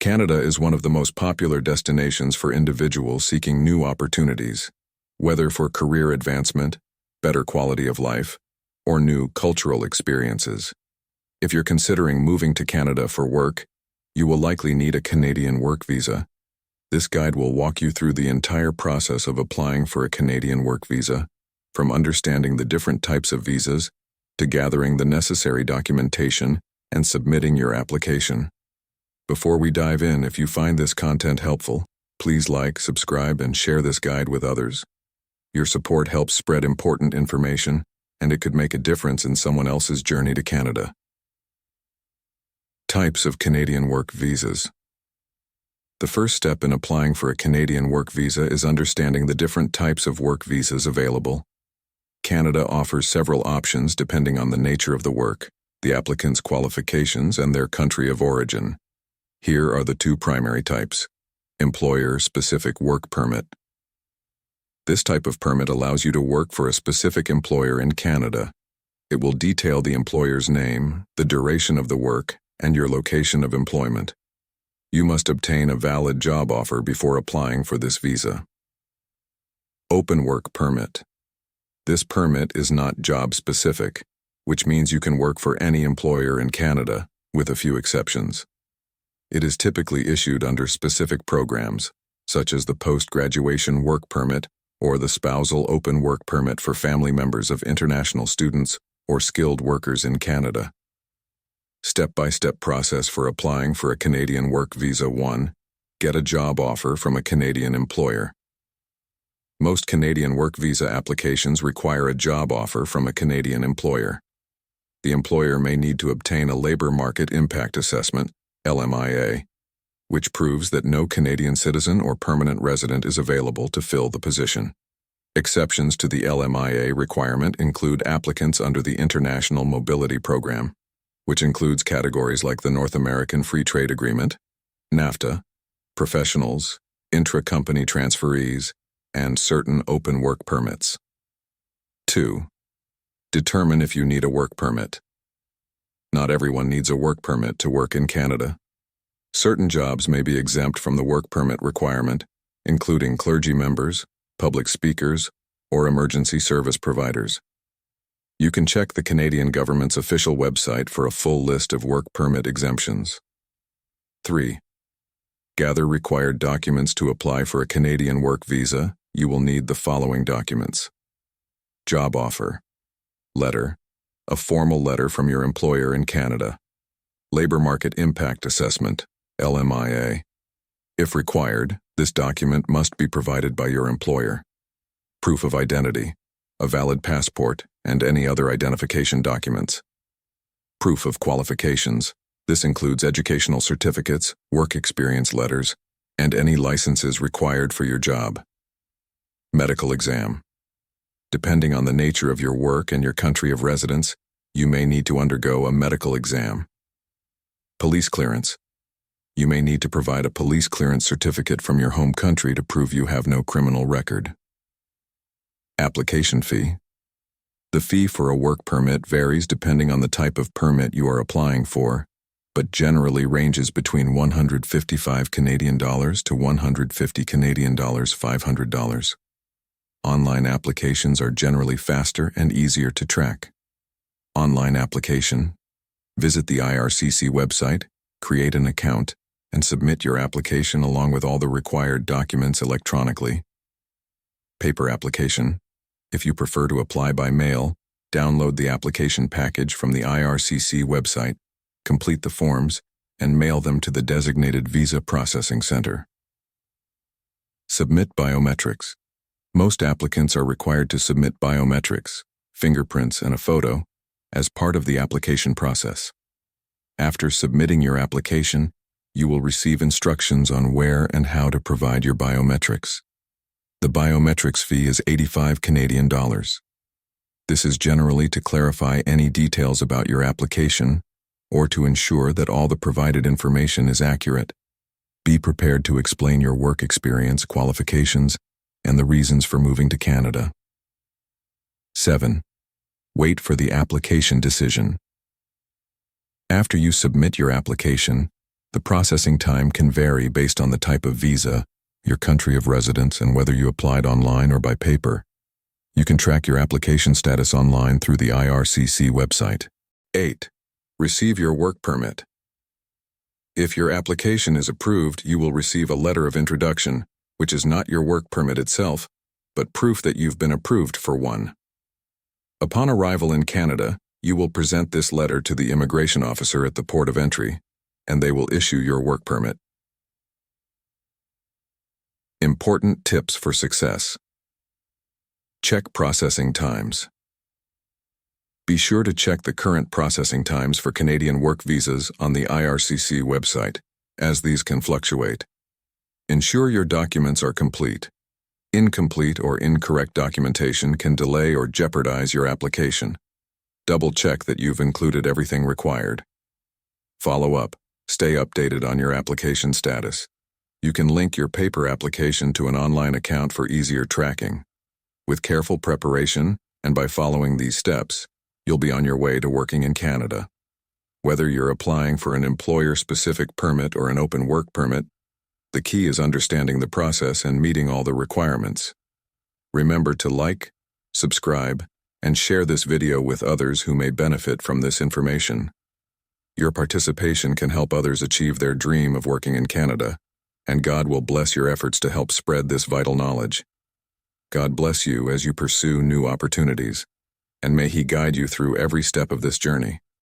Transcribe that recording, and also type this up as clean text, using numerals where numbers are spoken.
Canada is one of the most popular destinations for individuals seeking new opportunities, whether for career advancement, better quality of life, or new cultural experiences. If you're considering moving to Canada for work, you will likely need a Canadian work visa. This guide will walk you through the entire process of applying for a Canadian work visa, from understanding the different types of visas to gathering the necessary documentation and submitting your application. Before we dive in, if you find this content helpful, please like, subscribe, and share this guide with others. Your support helps spread important information, and it could make a difference in someone else's journey to Canada. Types of Canadian work visas. The first step in applying for a Canadian work visa is understanding the different types of work visas available. Canada offers several options depending on the nature of the work, the applicant's qualifications, and their country of origin. Here are the two primary types. Employer-specific work permit. This type of permit allows you to work for a specific employer in Canada. It will detail the employer's name, the duration of the work, and your location of employment. You must obtain a valid job offer before applying for this visa. Open work permit. This permit is not job-specific, which means you can work for any employer in Canada, with a few exceptions. It is typically issued under specific programs, such as the post-graduation work permit or the spousal open work permit for family members of international students or skilled workers in Canada. Step-by-step process for applying for a Canadian work visa. 1. Get a job offer from a Canadian employer. Most Canadian work visa applications require a job offer from a Canadian employer. The employer may need to obtain a Labour Market Impact Assessment, LMIA, which proves that no Canadian citizen or permanent resident is available to fill the position. Exceptions to the LMIA requirement include applicants under the International Mobility Program, which includes categories like the North American Free Trade Agreement, NAFTA, professionals, intra-company transferees, and certain open work permits. 2. Determine if you need a work permit. Not everyone needs a work permit to work in Canada. Certain jobs may be exempt from the work permit requirement, including clergy members, public speakers, or emergency service providers. You can check the Canadian government's official website for a full list of work permit exemptions. 3. Gather required documents to apply for a Canadian work visa. You will need the following documents: job offer, letter, a formal letter from your employer in Canada, Labour Market Impact Assessment, LMIA. If required, this document must be provided by your employer. Proof of identity, a valid passport, and any other identification documents. Proof of qualifications. This includes educational certificates, work experience letters, and any licenses required for your job. Medical exam. Depending on the nature of your work and your country of residence, you may need to undergo a medical exam. Police clearance. You may need to provide a police clearance certificate from your home country to prove you have no criminal record. Application fee. The fee for a work permit varies depending on the type of permit you are applying for, but generally ranges between $155 Canadian to $150 Canadian $500. Online applications are generally faster and easier to track. Online application. Visit the IRCC website, create an account, and submit your application along with all the required documents electronically. Paper application. If you prefer to apply by mail, download the application package from the IRCC website, complete the forms, and mail them to the designated visa processing center. Submit biometrics. Most applicants are required to submit biometrics, fingerprints, and a photo as part of the application process. After submitting your application, you will receive instructions on where and how to provide your biometrics. The biometrics fee is $85 Canadian. This is generally to clarify any details about your application or to ensure that all the provided information is accurate. Be prepared to explain your work experience, qualifications, and the reasons for moving to Canada. 7. Wait for the application decision. After you submit your application, The processing time can vary based on the type of visa, your country of residence, and whether you applied online or by paper. You can track your application status online through the IRCC website. 8. Receive your work permit. If your application is approved, you will receive a letter of introduction, which is not your work permit itself, but proof that you've been approved for one. Upon arrival in Canada, you will present this letter to the immigration officer at the port of entry, and they will issue your work permit. Important tips for success. Check processing times. Be sure to check the current processing times for Canadian work visas on the IRCC website, as these can fluctuate. Ensure your documents are complete. Incomplete or incorrect documentation can delay or jeopardize your application. Double-check that you've included everything required. Follow up. Stay updated on your application status. You can link your paper application to an online account for easier tracking. With careful preparation, and by following these steps, you'll be on your way to working in Canada. Whether you're applying for an employer-specific permit or an open work permit, the key is understanding the process and meeting all the requirements. Remember to like, subscribe, and share this video with others who may benefit from this information. Your participation can help others achieve their dream of working in Canada, and God will bless your efforts to help spread this vital knowledge. God bless you as you pursue new opportunities, and may He guide you through every step of this journey.